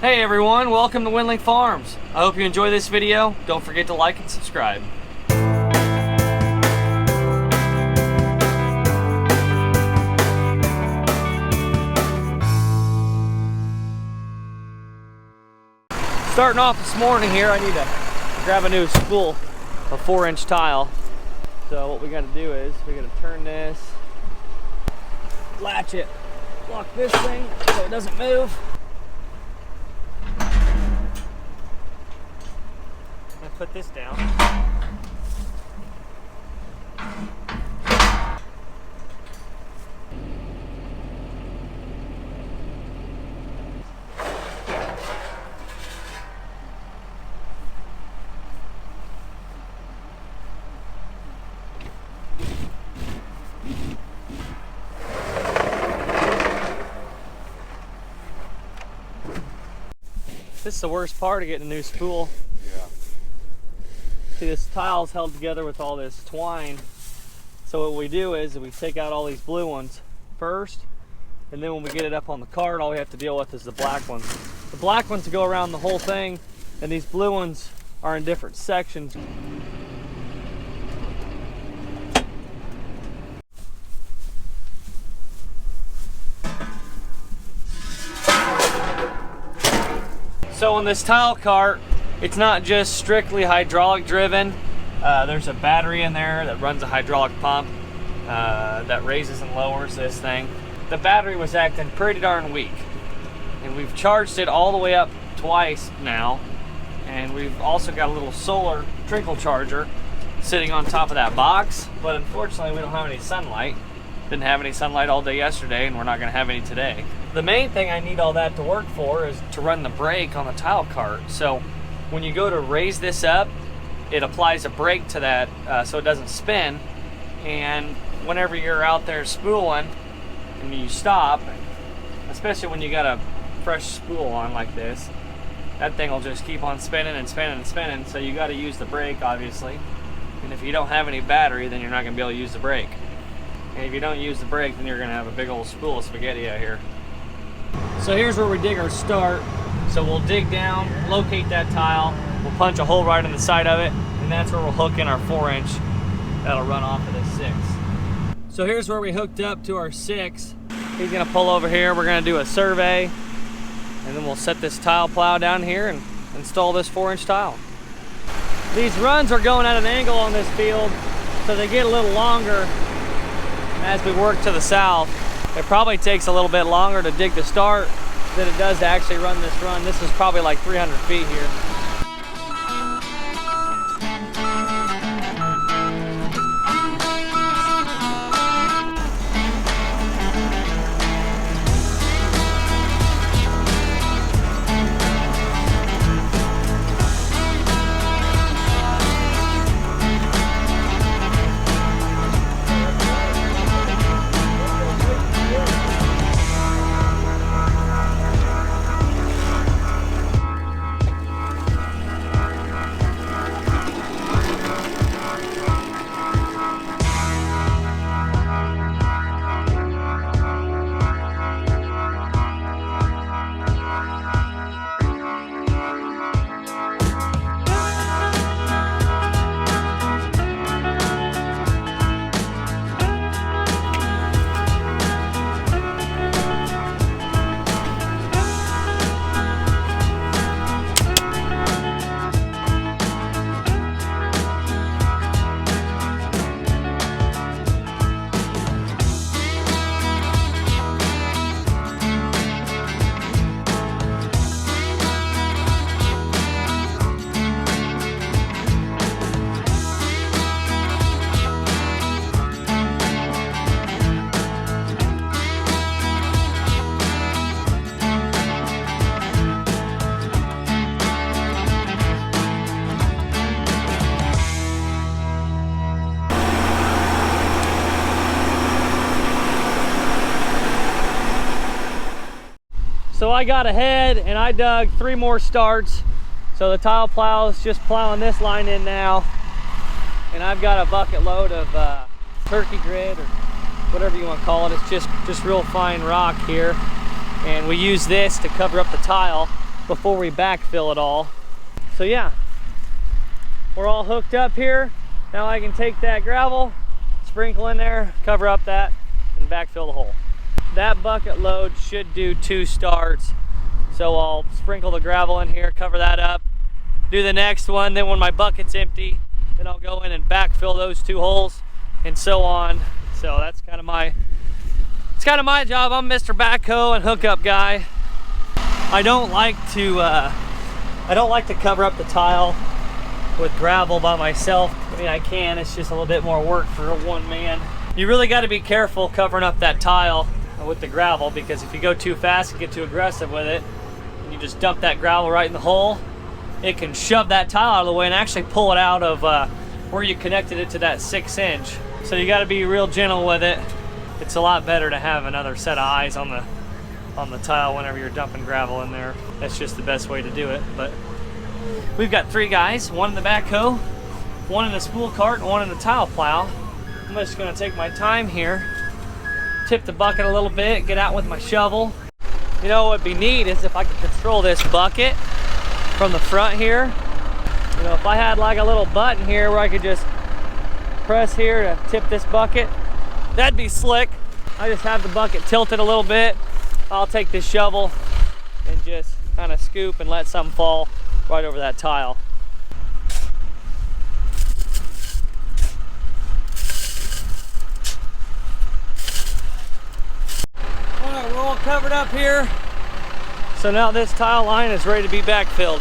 Hey everyone, welcome to Wendling Farms. I hope you enjoy this video. Don't forget to like and subscribe. Starting off this morning here, I need to grab a new spool, a 4-inch tile. So what we got to do is we got to turn this, latch it, lock this thing so it doesn't move. Put this down. This is the worst part of getting a new spool. See, this tile's held together with all this twine. So what we do is we take out all these blue ones first, and then when we get it up on the cart, all we have to deal with is the black ones. The black ones go around the whole thing, and these blue ones are in different sections. So on this tile cart, it's not just strictly hydraulic driven. There's a battery in there that runs a hydraulic pump that raises and lowers this thing. The battery was acting pretty darn weak, and we've charged it all the way up twice now, and we've also got a little solar trickle charger sitting on top of that box, but unfortunately we don't have any sunlight. Didn't have any sunlight all day yesterday, and we're not going to have any today. The main thing I need all that to work for is to run the brake on the tile cart. So when you go to raise this up, it applies a brake to that so it doesn't spin. And whenever you're out there spooling and you stop, especially when you got a fresh spool on like this, that thing will just keep on spinning and spinning and spinning. So you got to use the brake, obviously. And if you don't have any battery, then you're not going to be able to use the brake. And if you don't use the brake, then you're going to have a big old spool of spaghetti out here. So here's where we dig our start. So we'll dig down, locate that tile, we'll punch a hole right in the side of it, and that's where we'll hook in our 4-inch that'll run off of this 6. So here's where we hooked up to our 6. He's gonna pull over here, we're gonna do a survey, and then we'll set this tile plow down here and install this 4-inch tile. These runs are going at an angle on this field, so they get a little longer as we work to the south. It probably takes a little bit longer to dig the start than it does to actually run this run. This is probably like 300 feet here. So I got ahead and I dug 3 more starts. So the tile plow is just plowing this line in now. And I've got a bucket load of turkey grit or whatever you want to call it. It's just real fine rock here. And we use this to cover up the tile. before we backfill it all. So yeah, we're all hooked up here. Now I can take that gravel, sprinkle in there, cover up that, and backfill the hole. That bucket load should do 2 starts. So I'll sprinkle the gravel in here, cover that up, do the next one, then when my bucket's empty, then I'll go in and backfill those 2 holes, and so on. So that's kind of my job. I'm Mr. Backhoe and hookup guy. I don't like to cover up the tile with gravel by myself. I mean, I can, it's just a little bit more work for one man. You really got to be careful covering up that tile with the gravel, because if you go too fast and get too aggressive with it, and you just dump that gravel right in the hole, it can shove that tile out of the way and actually pull it out of where you connected it to that 6-inch. So you got to be real gentle with it. It's a lot better to have another set of eyes on the tile whenever you're dumping gravel in there. That's just the best way to do it. But we've got 3 guys, 1 in the backhoe, 1 in the spool cart, and 1 in the tile plow. I'm just gonna take my time here, tip the bucket a little bit, get out with my shovel. You know what would be neat is if I could control this bucket from the front here. You know, if I had like a little button here where I could just press here to tip this bucket, that'd be slick. I just have the bucket tilted a little bit. I'll take this shovel and just kind of scoop and let something fall right over that tile. All right, we're all covered up here. So now this tile line is ready to be backfilled.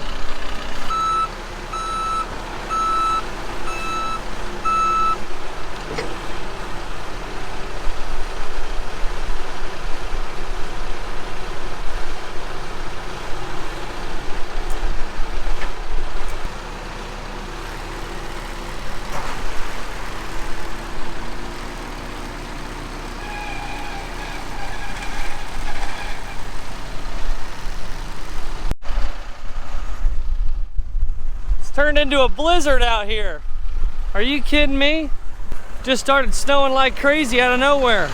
Turned into a blizzard out here. Are you kidding me? Just started snowing like crazy out of nowhere.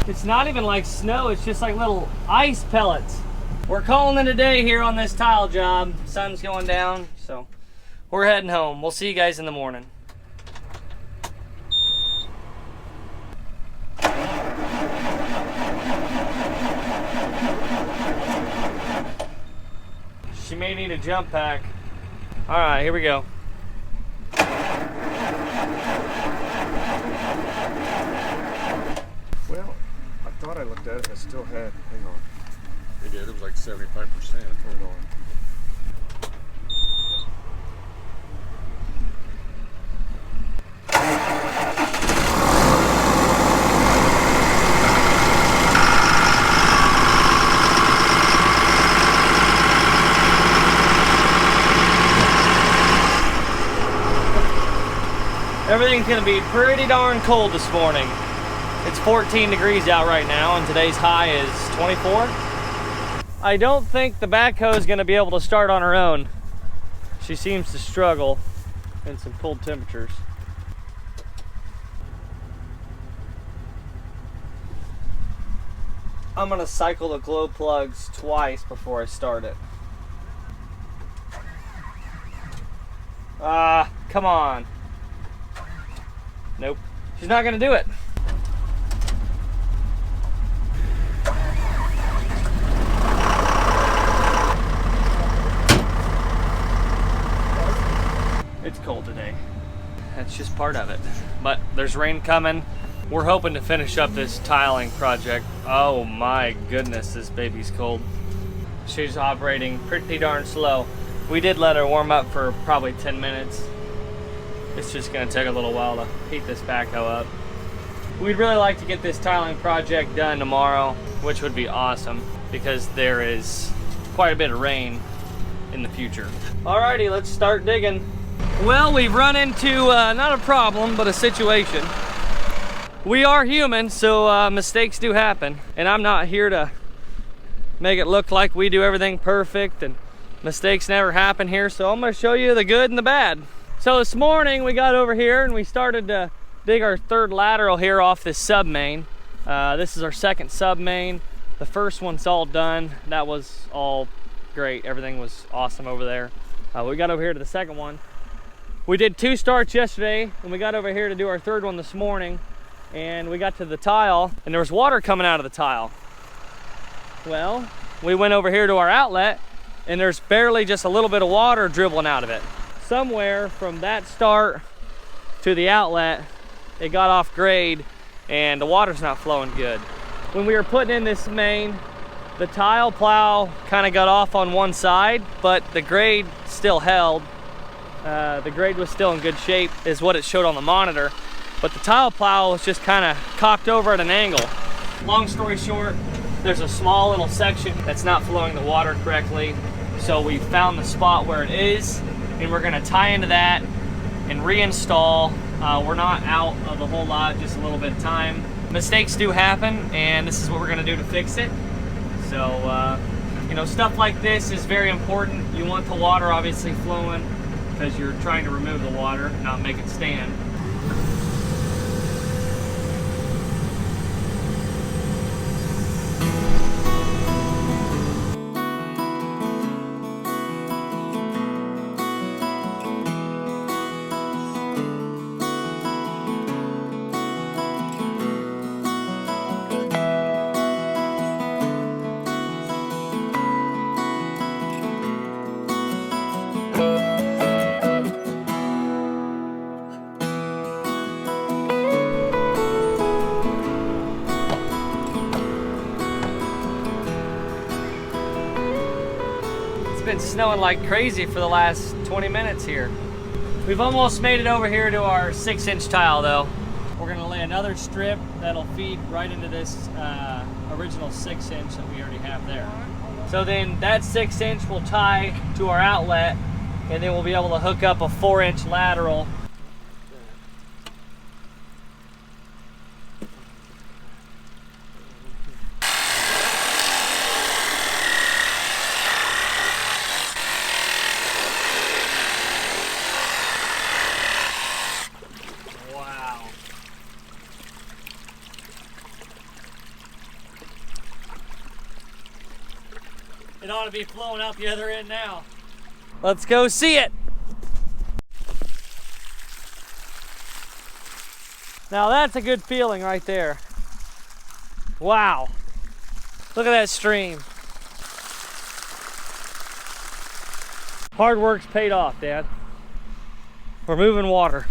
It's not even like snow, it's just like little ice pellets. We're calling it a day here on this tile job. Sun's going down, so we're heading home. We'll see you guys in the morning. She may need a jump pack. All right, here we go. Well, I thought I looked at it and it still had, hang on. It did, it was like 75%. Hold on. Everything's gonna be pretty darn cold this morning. It's 14 degrees out right now and today's high is 24. I don't think the backhoe is gonna be able to start on her own. She seems to struggle in some cold temperatures. I'm gonna cycle the glow plugs twice before I start it. Come on. Nope, she's not gonna do it. It's cold today. That's just part of it. But there's rain coming. We're hoping to finish up this tiling project. Oh my goodness, this baby's cold. She's operating pretty darn slow. We did let her warm up for probably 10 minutes. It's just gonna take a little while to heat this backhoe up. We'd really like to get this tiling project done tomorrow, which would be awesome because there is quite a bit of rain in the future. Alrighty, let's start digging. Well, we've run into not a problem, but a situation. We are human, so mistakes do happen. And I'm not here to make it look like we do everything perfect and mistakes never happen here. So I'm gonna show you the good and the bad. So this morning we got over here and we started to dig our third lateral here off this sub main. This is our second sub main. The first one's all done. That was all great. Everything was awesome over there. We got over here to the second one. We did 2 starts yesterday, and we got over here to do our 3rd one this morning, and we got to the tile, and there was water coming out of the tile. Well, we went over here to our outlet, and there's barely just a little bit of water dribbling out of it. Somewhere from that start to the outlet, it got off grade, and the water's not flowing good. When we were putting in this main, the tile plow kind of got off on one side, but the grade still held. The grade was still in good shape, is what it showed on the monitor. But the tile plow was just kind of cocked over at an angle. Long story short, there's a small little section that's not flowing the water correctly. So we found the spot where it is, and we're gonna tie into that and reinstall. We're not out of a whole lot, just a little bit of time. Mistakes do happen, and this is what we're gonna do to fix it. So, you know, stuff like this is very important. You want the water obviously flowing because you're trying to remove the water, not make it stand. Been snowing like crazy for the last 20 minutes here. We've almost made it over here to our 6-inch tile though. We're gonna lay another strip that'll feed right into this original 6-inch that we already have there. So then that 6-inch will tie to our outlet, and then we'll be able to hook up a 4-inch lateral. It ought to be flowing out the other end now. Let's go see it. Now that's a good feeling right there. Wow. Look at that stream. Hard work's paid off, Dad. We're moving water.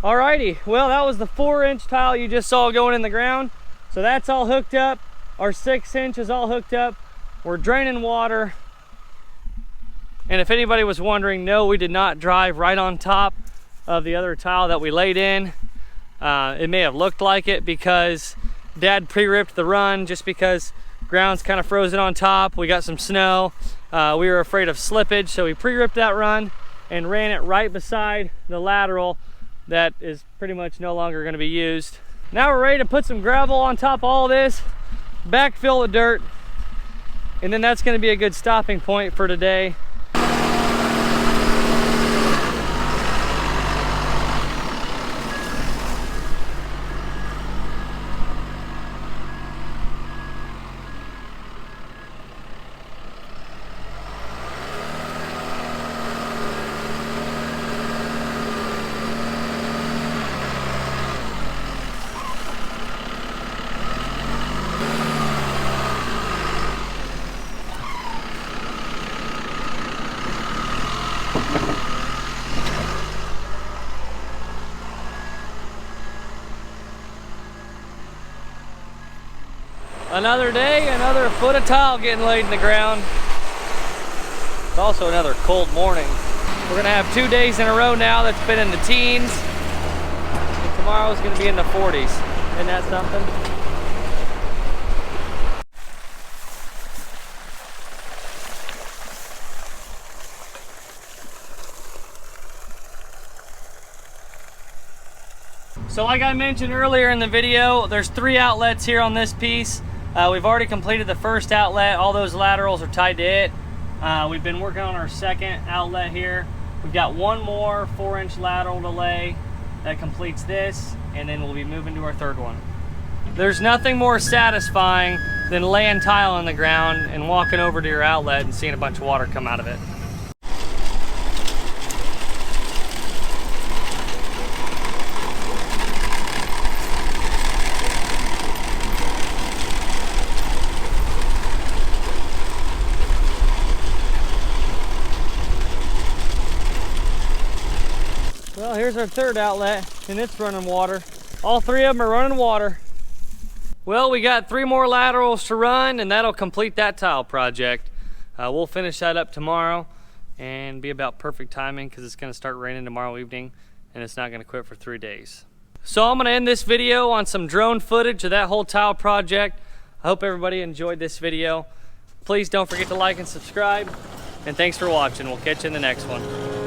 Alrighty, well that was the 4-inch tile you just saw going in the ground. So that's all hooked up. Our 6-inch is all hooked up. We're draining water. And if anybody was wondering, no, we did not drive right on top of the other tile that we laid in. It may have looked like it because Dad pre-ripped the run just because ground's kind of frozen on top. We got some snow. We were afraid of slippage, so we pre-ripped that run and ran it right beside the lateral that is pretty much no longer going to be used. Now we're ready to put some gravel on top of all this, backfill the dirt, and then that's going to be a good stopping point for today. Another day, another foot of tile getting laid in the ground. It's also another cold morning. We're gonna have 2 days in a row now that's been in the teens. And tomorrow's gonna be in the 40s. Isn't that something? So like I mentioned earlier in the video, there's 3 outlets here on this piece. We've already completed the first outlet. All those laterals are tied to it. We've been working on our second outlet here. We've got one more 4-inch lateral to lay that completes this, and then we'll be moving to our third one. There's nothing more satisfying than laying tile on the ground and walking over to your outlet and seeing a bunch of water come out of it. Well, here's our third outlet, and it's running water. All 3 of them are running water. Well, we got 3 more laterals to run, and that'll complete that tile project. We'll finish that up tomorrow and be about perfect timing because it's gonna start raining tomorrow evening, and it's not gonna quit for 3 days. So I'm gonna end this video on some drone footage of that whole tile project. I hope everybody enjoyed this video. Please don't forget to like and subscribe, and thanks for watching. We'll catch you in the next one.